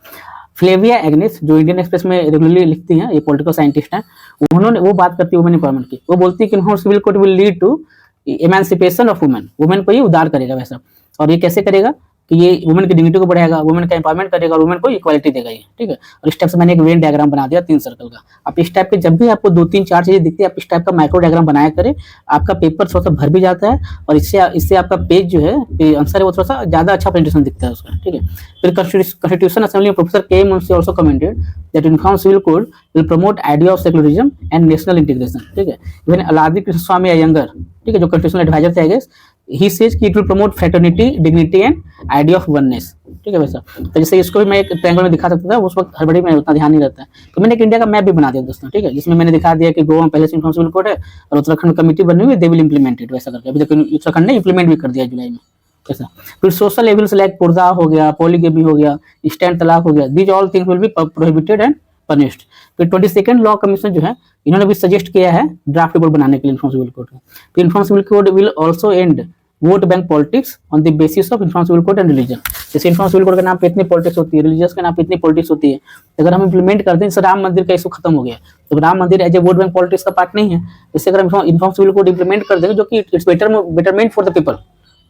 Flavia Agnes, जो इंडियन एक्सप्रेस में रेगुलरली लिखती हैं, ये पॉलिटिकल साइंटिस्ट हैं, उन्होंने वो बात करती है वुमेन एम्पावरमेंट की। वो बोलती है कि uniform civil code will lead to emancipation of women, women को ये उदार करेगा वैसा। और ये कैसे करेगा कि ये वुमेन की डिग्निटी को बढ़ाएगा, वुमेन का एम्पावरमेंट करेगा और वुमेन को इक्वालिटी देगा ये, ठीक है। और इस टाइप से मैंने एक वेन डायग्राम बना दिया 3 सर्कल का। आप इस टाइप के जब भी आपको 2-3-4 चीजें दिखती है, आप इस टाइप का माइक्रो डायग्राम बनाया करें, आपका पेपर थोड़ा सा भर भी जाता है और इससे आपका पेज जो है आंसर है वो थोड़ा सा ज्यादा अच्छा प्रेजेंटेशन दिखता है उसका, ठीक है। फिर constitution assembly professor K Munshi also commented that uniform civil code will promote idea of secularism and national integration, ठीक है। इवन अलादी कृष्ण स्वामी अयंगर, ठीक है, जो कॉन्स्टिट्यूशनल एडवाइजर थे आई गेस, ही सेज कि it will promote fraternity, dignity and idea of oneness, ठीक है वैसा। तो जैसे इसको भी मैं एक ट्रायंगल में दिखा सकता था, उस वक्त हड़बड़ी में उतना ध्यान नहीं रहता है, तो मैंने एक इंडिया का मैप भी बना दिया दोस्तों, ठीक है, जिसमें मैंने दिखा दिया कि गोवा में पहले से यूनिफॉर्म सिविल कोड है और उत्तराखंड कमेटी बनी हुई है, दे विल इंप्लीमेंट इट, वैसा करके। अभी तक उत्तराखंड ने इंप्लीमेंट भी कर दिया जुलाई में, ऐसा। फिर सोशल एविल्स लाइक पुर्जा हो गया, पॉलीगेमी हो गया, स्टैंड तलाक हो गया, these all things will be prohibited and punished. फिर 22nd लॉ कमीशन जो है, इन्होंने भी सजेस्ट किया है ड्राफ्ट रिपोर्ट बनाने के लिए इन्फॉर्म सिविल कोड का। फिर uniform civil code will also end vote bank politics on the basis of uniform civil code and religion. जैसे इन्फॉर्म सिविल कोड के नाम पे इतनी पॉलिटिक्स होती है, रिलीजियस के नाम पे इतनी पॉलिटिक्स होती है, अगर हम इंप्लीमेंट करते हैं, जैसे राम मंदिर का इशू खत्म हो गया, तो Ram Mandir as a vote bank politics का पार्ट नहीं है। जैसे अगर हम इन्फॉर्म सिविल कोड इंप्लीमेंट कर देंगे, जो कि it's betterment for the people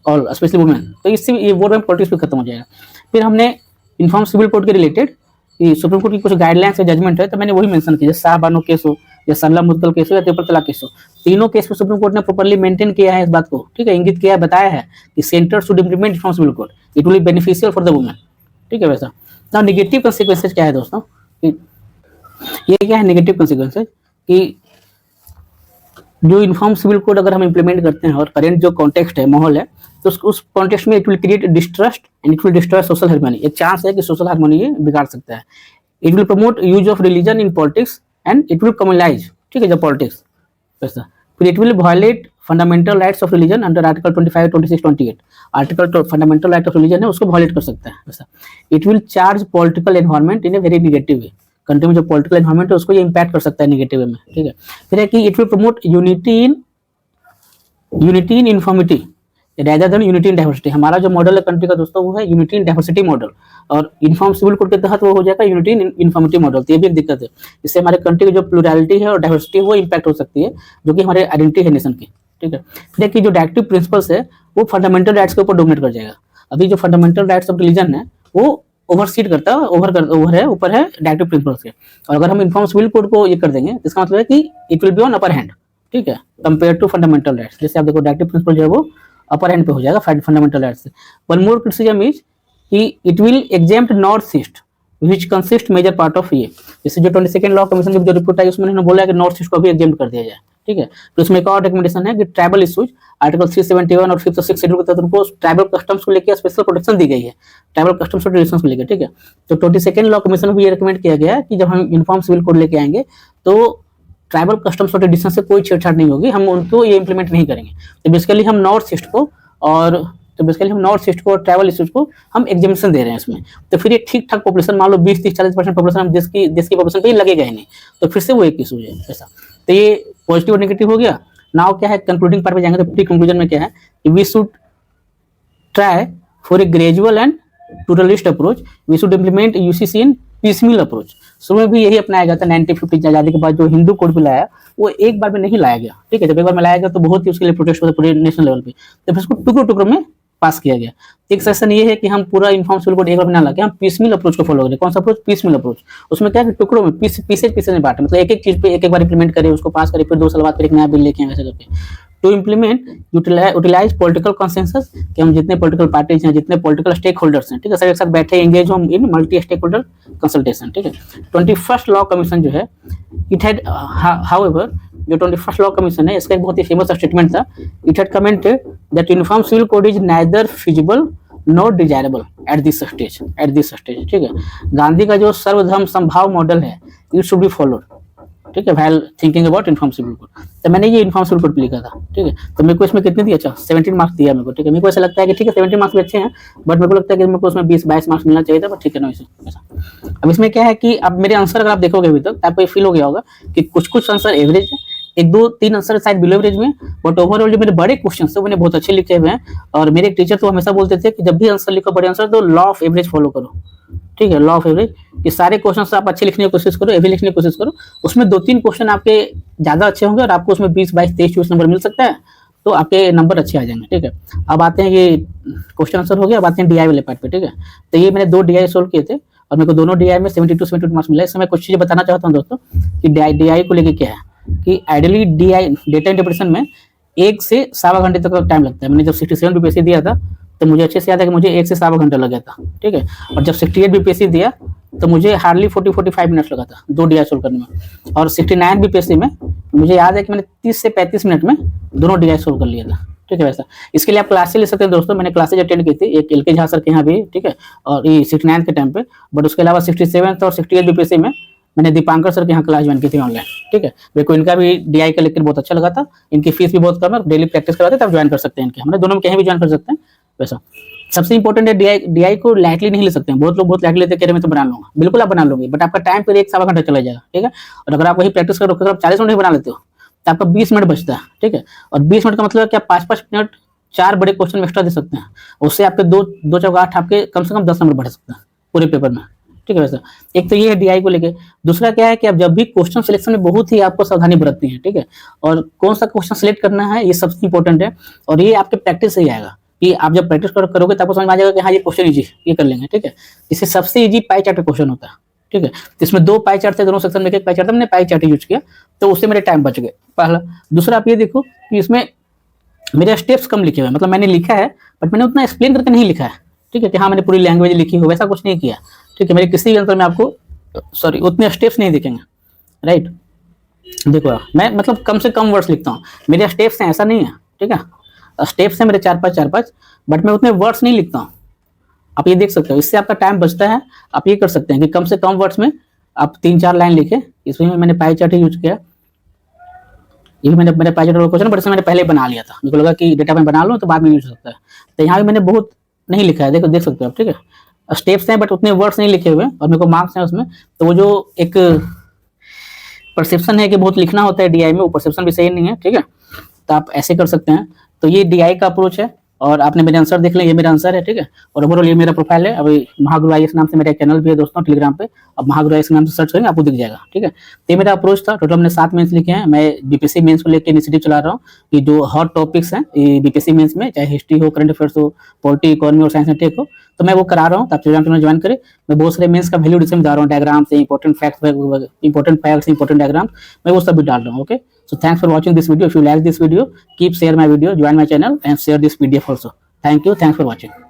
और स्पेशली वुमेन, तो इससे ये वोट बैंक पॉलिटिक्स भी खत्म हो जाएगा। फिर हमने इन्फॉर्म सिविल कोड के रिलेटेड सुप्रीम कोर्ट की कुछ गाइडलाइंस या जजमेंट है, तो मैंने वही मेंशन किया, जैसे शाहबानो केस हो या सल्ला मुद्दल केस हो या ट्रिपल तलाक केस हो, तीनों केस में सुप्रीम कोर्ट ने प्रॉपर्ली मेंटेन किया है इस बात को, ठीक है, इंगित किया है, बताया है कि centre should implement uniform civil code, it will be beneficial for the women, ठीक है वैसा। नाउ नेगेटिव कंसीक्वेंसेस क्या है दोस्तों, ये क्या है नेगेटिव कंसीक्वेंसेस, कि जो इन्फॉर्म सिविल कोड अगर हम इंप्लीमेंट करते हैं और करेंट जो कॉन्टेक्स्ट है, माहौल है, तो उस कॉन्टेक्स्ट में it will create distrust and it will destroy social harmony. एक चांस है कि सोशल हार्मनी ये बिगाड़ सकता है। It will promote use of religion in politics and it will communalise, ठीक है, जब पॉलिटिक्स वैसा। फिर it will violate fundamental rights of religion under article 25, 26, 28। Article fundamental right of religion है, उसको वायलेट कर सकता है वैसा। It will charge political environment in a very negative way, country में जो पॉलिटिकल एनवायरमेंट है उसको ये इंपैक्ट कर सकता है निगेटिव वे में, ठीक है। फिर है कि it will promote unity in uniformity rather than unity in diversity. हमारा जो मॉडल है कंट्री का दोस्तों वो है यूनिटी इन डाइवर्सिटी मॉडल, और इन्फॉर्म सिविल कोड के तहत वो हो जाएगा यूनिटी इन यूनिफॉर्मिटी मॉडल। तो ये भी एक दिक्कत है, इससे हमारे कंट्री की जो प्लूरलिटी है और डाइवर्सिटी है वो इंपैक्ट हो सकती है, जो कि हमारे आइडेंटिटी है नेशन की, ठीक है। फिर कि जो डायरेक्टिव प्रिंसिपल्स है वो फंडामेंटल राइट्स के ऊपर डोमिनेट कर जाएगा। अभी जो फंडामेंटल राइट्स ऑफ रिलीजन है वो ओवरसीड करता है, ऊपर है डायरेक्टिव प्रिंसिपल्स के। और अगर हम इन्फॉर्म सिविल कोड को ये कर देंगे, इसका मतलब है कि it will be on upper hand, ठीक है, कंपेयर टू फंडामेंटल राइट्स। जैसे आप देखो डायरेक्टिव प्रिंसिपल जो है वो अपर हैंड पे हो जाएगा फंडामेंटल राइट्स से। One more criticism is that it will exempt north east which consist major part of ये। जैसे जो 22nd लॉ कमीशन की जो रिपोर्ट आई उसमें उन्होंने बोला है कि नॉर्थ ईस्ट को भी एग्जेम्प्ट कर दिया जाए, ठीक है। तो उसमें एक और रिकमेंडेशन है कि ट्राइबल इशूज आर्टिकल 371 और 5th और 6th शेड्यूल के तहत उनको ट्राइबल कस्टम्स को लेकर स्पेशल प्रोटेक्शन दी गई है, ट्राइबल कस्टम्स और ट्रेडिशंस को लेकर, ठीक है। तो 22nd लॉ कमीशन में भी ये रिकमेंड किया गया है कि जब हम यूनिफॉर्म सिविल कोड लेके आएंगे तो ट्राइबल कस्टम्स और ट्रेडिशन से कोई छेड़छाड़ नहीं होगी, हम उनको ये इंप्लीमेंट नहीं करेंगे। तो बेसिकली हम नॉर्थ ईस्ट को और ट्राइबल इश्यूज को हम एग्जामिनेशन दे रहे हैं इसमें। तो फिर ये ठीक ठाक पॉपुलेशन, मान लो 20-30-40% पॉपुलेशन हम देश की पॉपुलेशन पे ही लगेगा ही नहीं, तो फिर से वो एक इशू है ऐसा। तो ये पॉजिटिव और नेगेटिव हो गया। नाउ क्या है, कंक्लूडिंग पार्ट में जाएंगे तो प्री कंक्लूजन में क्या है कि we should try for a gradual and pluralist approach, we should implement UCC in piecemeal approach. शुरू में भी यही अपनाया गया था 1950 आजादी के बाद, जो हिंदू कोड भी लाया वो एक बार में नहीं लाया गया, ठीक है। जब एक बार में लाया गया तो बहुत ही उसके लिए प्रोटेस्ट हुआ पूरे नेशनल लेवल पे, तो फिर उसको टुकड़ों में पास किया गया। एक सेशन ये है कि हम पूरा इन्फॉर्म सिविल कोड एक बार में ना लाके हम पीसमील अप्रोच को फॉलो करें। कौन सा अप्रोच? Piecemeal approach. उसमें क्या है, टुकड़ों में पीसेज में बांटे, मतलब एक एक चीज पे एक बार इंप्लीमेंट करें, उसको पास करें, फिर 2 साल बाद फिर एक नया बिल लेके आए, वैसे करके। To implement utilise political consensus, कि हम जितने पॉलिटिकल पार्टीज हैं, जितने पॉलिटिकल स्टेक होल्डर्स हैं, ठीक है, सब एक साथ बैठे एंगेज हम इन मल्टी स्टेक होल्डर कंसल्टेशन, ठीक है। 21st लॉ कमीशन जो है इट हैड हाउएवर, जो 21st लॉ कमीशन है इसका एक बहुत ही फेमस स्टेटमेंट था। It had commented that uniform civil code is neither feasible not desirable at this stage, ठीक है। गांधी का जो सर्वधर्म संभाव मॉडल है इट शुड बी फॉलोड, ठीक है, while thinking about uniform civil code. तो मैंने ये इन्फॉर्म सिविल कोड पे लिखा था, ठीक है। तो मेरे को इसमें कितने दिए? अच्छा 17 मार्क्स दिया मेरे को, ठीक है। मेरे को ऐसा लगता है कि ठीक है 17 मार्क्स भी अच्छे हैं, बट मेरे को लगता है कि मेरे को उसमें 20-22 मार्क्स मिलना चाहिए था, बट ठीक है ना ऐसा। अब इसमें क्या है कि अब मेरे आंसर अगर आप देखोगे अभी तक आपको ये फील हो गया होगा कि कुछ आंसर एवरेज है, 1-2-3 आंसर शायद बिलो एवरेज में, बट ओवरऑल जो मेरे बड़े क्वेश्चन थे मैंने बहुत अच्छे लिखे हुए हैं। और मेरे टीचर तो हमेशा बोलते थे कि जब भी आंसर लिखो बड़े आंसर तो लॉ ऑफ एवरेज फॉलो करो, ठीक है, लॉ ऑफ एवरेज, कि सारे क्वेश्चन आप अच्छे लिखने की कोशिश करो, एवरेज लिखने की कोशिश करो, उसमें 2-3 क्वेश्चन आपके ज़्यादा अच्छे होंगे और आपको उसमें 20, 22, 23, 24 नंबर मिल सकता है, तो आपके नंबर अच्छे आ जाएंगे। ठीक है, अब आते हैं, ये क्वेश्चन आंसर हो गया, अब आते हैं DI वाले पार्ट पे। ठीक है, तो ये मैंने 2 DI सोल्व किए थे और मेरे को दोनों DI में 72 मार्क्स मिला। इसमें मैं कुछ चीज़ें बताना चाहता हूँ दोस्तों कि DI को लेके क्या है कि आइडियली DI डेटा इंटरप्रिटेशन में 1 से 1.25 घंटे तक का टाइम लगता है। मैंने जब 67 BPSC दिया था तो मुझे अच्छे से याद है कि मुझे 1 से 1.25 घंटा लग गया था। ठीक है, और जब 68 BPSC दिया तो मुझे हार्डली 40-45 मिनट्स लगा था 2 DI सोल्व करने में, और 69 BPSC में मुझे याद है कि मैंने 30 से 35 मिनट में दोनों DI सोल्व कर लिया था। ठीक है, वैसा इसके लिए आप क्लासेस ले सकते हैं दोस्तों। मैंने क्लासेज अटेंड की थी, एक LK झा सर के यहाँ भी, ठीक है, और ये 69 के टाइम पे, बट उसके अलावा 67 और 68 BPSC में मैंने दीपांकर सर के यहाँ क्लास ज्वाइन की थी ऑनलाइन। ठीक है, मेरे को इनका भी DI का लेक्चर बहुत अच्छा लगा था, इनकी फीस भी बहुत कम है, डेली प्रैक्टिस करवाते थे, आप ज्वाइन कर सकते हैं इनके, हमने दोनों में कहीं भी ज्वाइन कर सकते हैं। वैसा सबसे इंपॉर्टेंट है DI को लाइटली नहीं ले सकते हैं। बहुत लोग बहुत लाइटली लेते हैं, मैं तो बना लूंगा, बिल्कुल आप बना लोगे, बट आपका टाइम फिर 1-1.25 घंटा चला जाएगा। ठीक है, और अगर आप वही प्रैक्टिस करो, अगर आप 40 मिनट बना लेते हो तो आपका 20 मिनट बचता है। ठीक है, और 20 मिनट का मतलब है कि आप 5-5 मिनट 4 बड़े क्वेश्चन में एक्स्ट्रा दे सकते हैं, उससे आपके 2 चौक 8 आपके कम से कम 10 नंबर बढ़ सकते हैं पूरे पेपर में। ठीक है, वैसा एक तो ये है DI को लेके। दूसरा क्या है कि आप जब भी क्वेश्चन सिलेक्शन में बहुत ही आपको सावधानी बरतनी है। ठीक है, और कौन सा क्वेश्चन सिलेक्ट करना है ये सबसे इंपॉर्टेंट है, और ये आपके प्रैक्टिस से ही आएगा कि आप जब प्रैक्टिस करोगे तो आपको समझ में आ जाएगा कि हाँ ये क्वेश्चन इजी, ये कर लेंगे। ठीक है, इससे सबसे इजी पाई चार्ट क्वेश्चन होता है। ठीक है, इसमें 2 पाई चार्ट थे, दोनों सेक्शन में एक पाई चार्ट था, मैंने पाई चार्ट यूज किया तो उससे मेरे टाइम बच गए, पहला। दूसरा आप ये देखो कि इसमें मेरे स्टेप्स कम लिखे हुए, मतलब मैंने लिखा है बट मैंने उतना एक्सप्लेन करके नहीं लिखा है। ठीक है, कि हाँ मैंने पूरी लैंग्वेज लिखी हो, वैसा कुछ नहीं किया। ठीक है, मेरे किसी भी आंसर में आपको उतने स्टेप्स नहीं दिखेंगे। राइट, देखो मैं मतलब कम से कम वर्ड्स लिखता हूँ, मेरे स्टेप्स हैं ऐसा नहीं है। ठीक है, स्टेप्स हैं मेरे 4-5, बट मैं उतने वर्ड्स नहीं लिखता हूँ, आप ये देख सकते हो। इससे आपका टाइम बचता है। आप ये कर सकते हैं कि कम से कम वर्ड्स में आप 3-4 लाइन लिखे। इसमें मैंने पाई चार्ट यूज किया, ये भी मैंने मेरे पाई चार्ट क्वेश्चन, बट इसमें मैंने पहले बना लिया था, मेरे को लगा कि डेटा मैं बना लूँ तो बाद में यूज हो सकता है। तो यहाँ भी मैंने बहुत नहीं लिखा है, देखो देख सकते हो आप। ठीक है, स्टेप्स हैं बट उतने वर्ड्स नहीं लिखे हुए, और मेरे को मार्क्स हैं उसमें। तो वो जो एक परसेप्शन है कि बहुत लिखना होता है DI में, वो परसेप्शन भी सही नहीं है। ठीक है, तो आप ऐसे कर सकते हैं। तो ये DI का अप्रोच है, और आपने मेरे आंसर देख लें, ये मेरा आंसर है। ठीक है, और ओवरऑल ये मेरा प्रोफाइल है। अभी महागुरु IAS नाम से मेरा चैनल भी है दोस्तों टेलीग्राम पे, अब महागुरु IAS नाम से सर्च करेंगे आपको दिख जाएगा। ठीक है, तो ये मेरा अप्रोच था। टोटल हमने 7 मेंस लिखे हैं। मैं BPSC मेंस को लेकर इनिशिएटिव चला रहा हूँ कि जो हॉट टॉपिक्स हैं BPSC मेंस में, चाहे हिस्ट्री हो, करंट अफेयर्स हो, पॉलिटी, इकोनॉमी और साइंस एंड टेक हो, तो मैं वो करा रहा हूँ। तो आप टेलीग्राम चैनल ज्वाइन करें। मैं बहुत सारे मेंस का वैल्यू एडिशन डाल रहा हूँ, डायग्राम से इंपॉर्टेंट फैक्ट्स, इंपॉर्टेंट डायग्राम, मैं वो सब भी डाल रहा हूँ। Okay, so thanks for watching this video. If you like this video, keep share my video, join my channel and share this PDF also. Thank you. Thanks for watching.